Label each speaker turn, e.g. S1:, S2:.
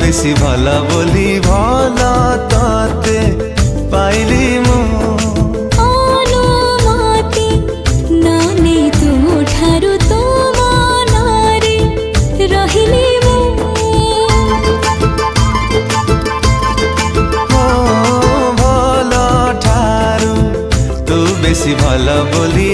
S1: বেশি ভালা বলি ভালা তাতে পাইলি মু
S2: ଅନୁମତି ନନେ ତୁମଠାରୁ ତୁମ ନାଁରେ ରହିଲି ମୁଁ।
S1: ଭଲ ଠାରୁ ତୁ ବେଶି ଭଲ ବୋଲି